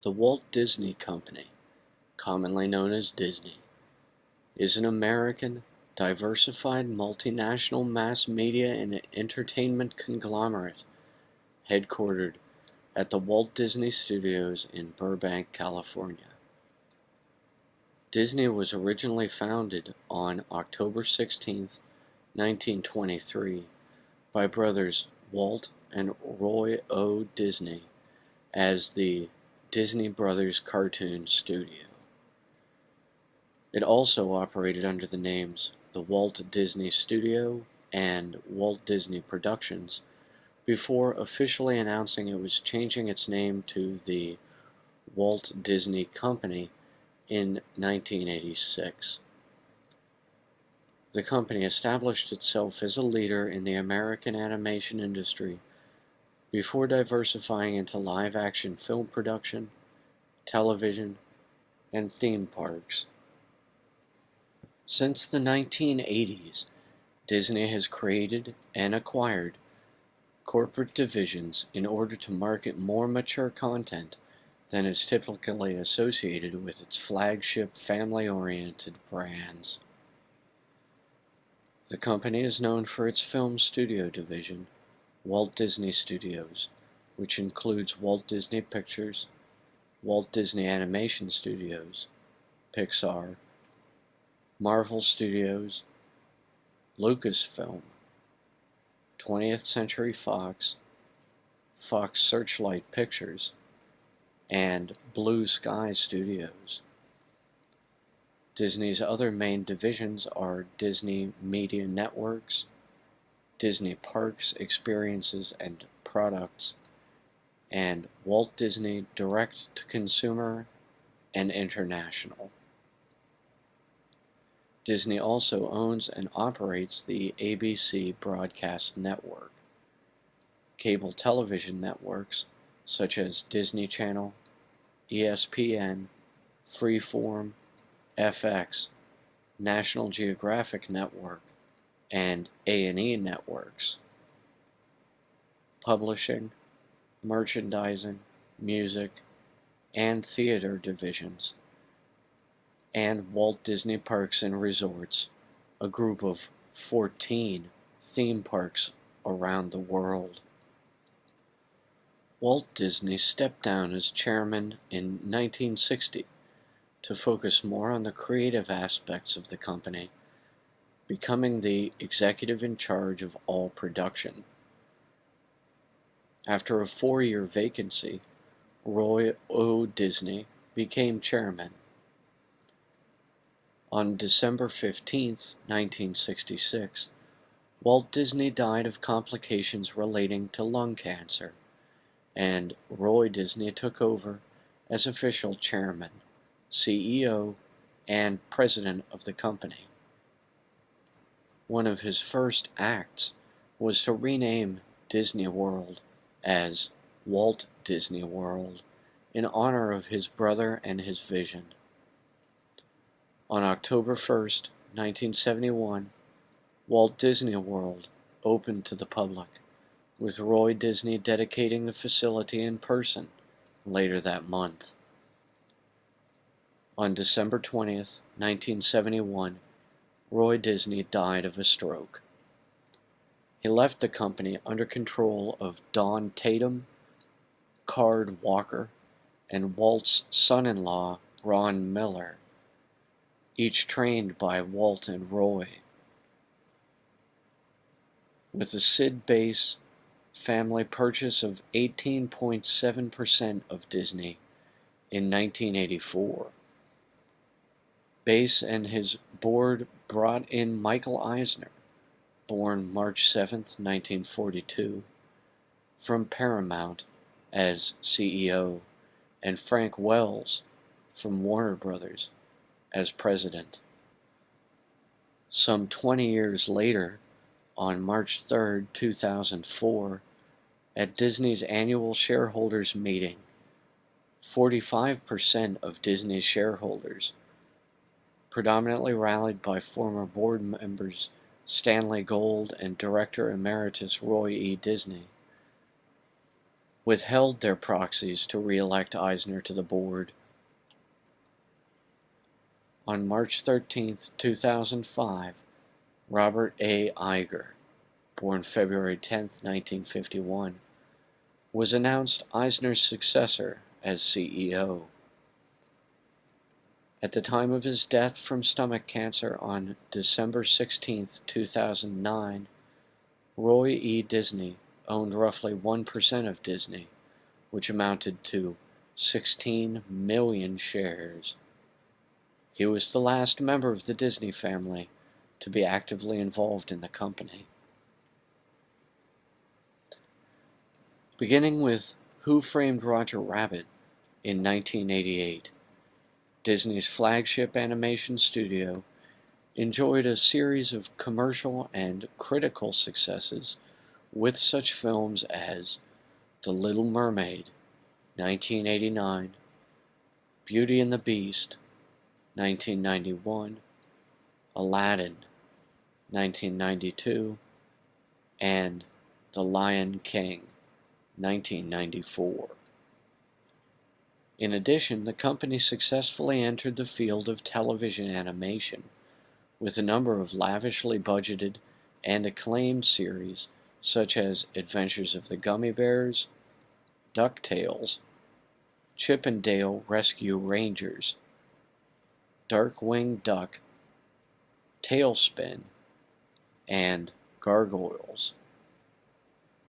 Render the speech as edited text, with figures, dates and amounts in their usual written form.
The Walt Disney Company, commonly known as Disney, is an American, diversified multinational mass media and entertainment conglomerate headquartered at the Walt Disney Studios in Burbank, California. Disney was originally founded on October 16, 1923, by brothers Walt and Roy O. Disney as the Disney Brothers Cartoon Studio. It also operated under the names the Walt Disney Studio and Walt Disney Productions before officially announcing it was changing its name to the Walt Disney Company in 1986. The company established itself as a leader in the American animation industry before diversifying into live-action film production, television, and theme parks. Since the 1980s, Disney has created and acquired corporate divisions in order to market more mature content than is typically associated with its flagship family-oriented brands. The company is known for its film studio division, Walt Disney Studios, which includes Walt Disney Pictures, Walt Disney Animation Studios, Pixar, Marvel Studios, Lucasfilm, 20th Century Fox, Fox Searchlight Pictures, and Blue Sky Studios. Disney's other main divisions are Disney Media Networks, Disney Parks, Experiences and Products, and Walt Disney Direct-to-Consumer and International. Disney also owns and operates the ABC Broadcast Network, cable television networks such as Disney Channel, ESPN, Freeform, FX, National Geographic Network, and A&E networks, publishing, merchandising, music, and theater divisions, and Walt Disney Parks and Resorts, a group of 14 theme parks around the world. Walt Disney stepped down as chairman in 1960 to focus more on the creative aspects of the company, becoming the executive in charge of all production. After a 4-year vacancy, Roy O. Disney became chairman. On December 15, 1966, Walt Disney died of complications relating to lung cancer, and Roy Disney took over as official chairman, CEO, and president of the company. One of his first acts was to rename Disney World as Walt Disney World in honor of his brother and his vision. On October 1st, 1971, Walt Disney World opened to the public, with Roy Disney dedicating the facility in person later that month. On December 20th, 1971, Roy Disney died of a stroke. He left the company under control of Don Tatum, Card Walker, and Walt's son-in-law, Ron Miller, each trained by Walt and Roy. With the Sid Bass family purchase of 18.7% of Disney in 1984, Bass and his board brought in Michael Eisner, born March 7, 1942, from Paramount as CEO, and Frank Wells from Warner Brothers as president. Some 20 years later, on March 3, 2004, at Disney's annual shareholders meeting, 45% of Disney's shareholders, predominantly rallied by former board members Stanley Gold and Director Emeritus Roy E. Disney, withheld their proxies to re-elect Eisner to the board. On March 13, 2005, Robert A. Iger, born February 10, 1951, was announced Eisner's successor as CEO. At the time of his death from stomach cancer on December 16, 2009, Roy E. Disney owned roughly 1% of Disney, which amounted to 16 million shares. He was the last member of the Disney family to be actively involved in the company. Beginning with Who Framed Roger Rabbit in 1988, Disney's flagship animation studio enjoyed a series of commercial and critical successes with such films as The Little Mermaid, 1989, Beauty and the Beast, 1991, Aladdin, 1992, and The Lion King, 1994. In addition, the company successfully entered the field of television animation with a number of lavishly budgeted and acclaimed series such as Adventures of the Gummy Bears, DuckTales, Chip and Dale Rescue Rangers, Darkwing Duck, Tailspin, and Gargoyles.